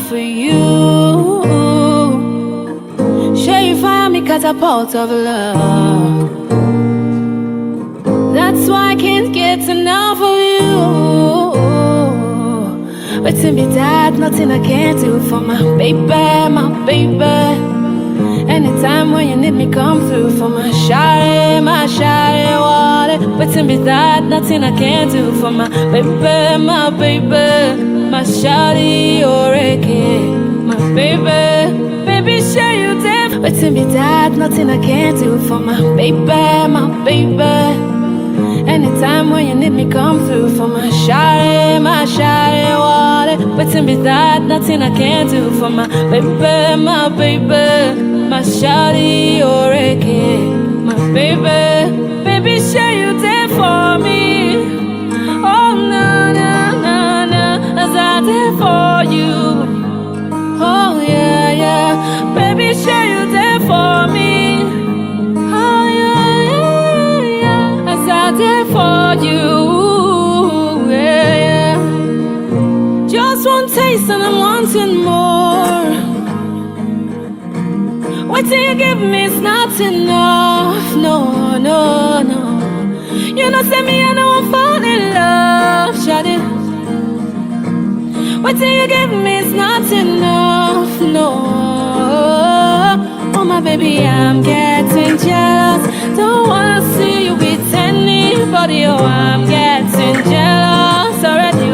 for you. Sure you find me catapult of love. That's why I can't get enough of you. But to be that, nothing I can't do for my baby, my baby. Anytime when you need me, come through for my shawty wallet. But to be that, nothing I can't do for my baby, my baby. My shawty already, my baby. Baby, show you there. But to be that, nothing I can't do for my baby, my baby. Anytime when you need me, come through for my shawty wallet. But to be that, nothing I can't do for my baby, my baby. My shawty already, my baby. Baby, show you there for me. Oh, no, no, no, no, as I there for you. Oh, yeah, yeah. Baby, show you there for me. Oh, yeah, yeah, yeah, as I there for you. Yeah, yeah. Just one taste and I'm wanting more. What do you give me is not enough. No, no, no. You know, say me, I know I'm falling in love, shawty. What do you give me is not enough. No. Oh, my baby, I'm getting jealous. Don't wanna see you with anybody. Oh, I'm getting jealous already.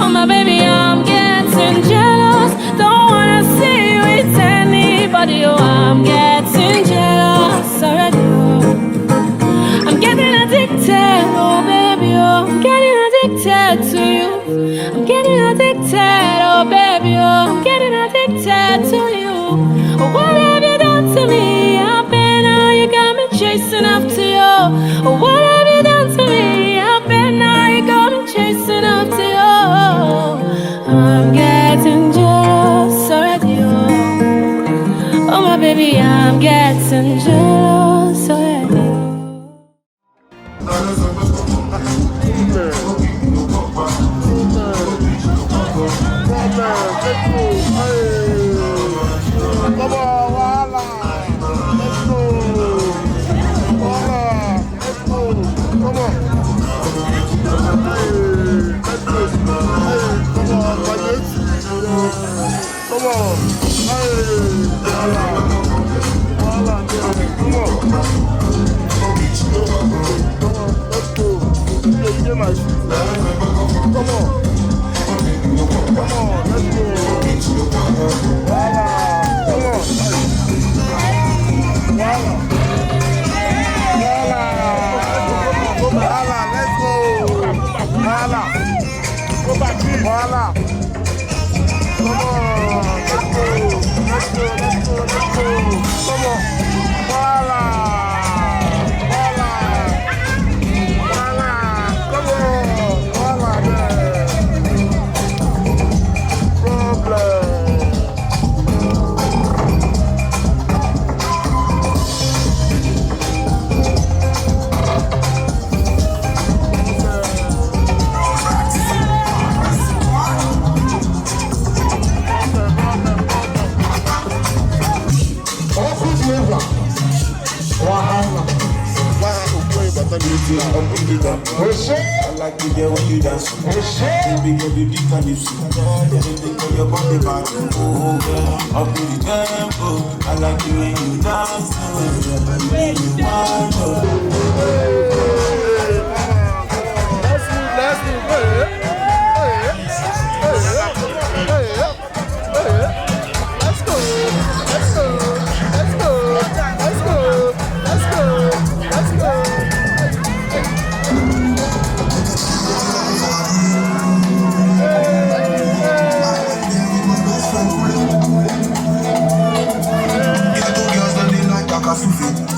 Oh, my baby, I'm getting jealous. Don't wanna see you with anybody. Oh, I'm getting jealous already. I'm getting addicted, oh baby, oh. I'm getting addicted to you. I'm getting addicted, oh baby, oh. I'm getting addicted to you. Oh, what have you done to me? I've been now you got me chasing after you. Oh, what have you done to me? I've been now you got me chasing after you. I'm getting jealous already, oh my baby, I'm getting jealous already. Come on. I like to get when you dance. Baby girl, you deep and you see. Everything on your body back. Oh, girl, up in the tempo. I like the way you dance.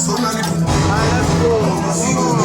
So many people.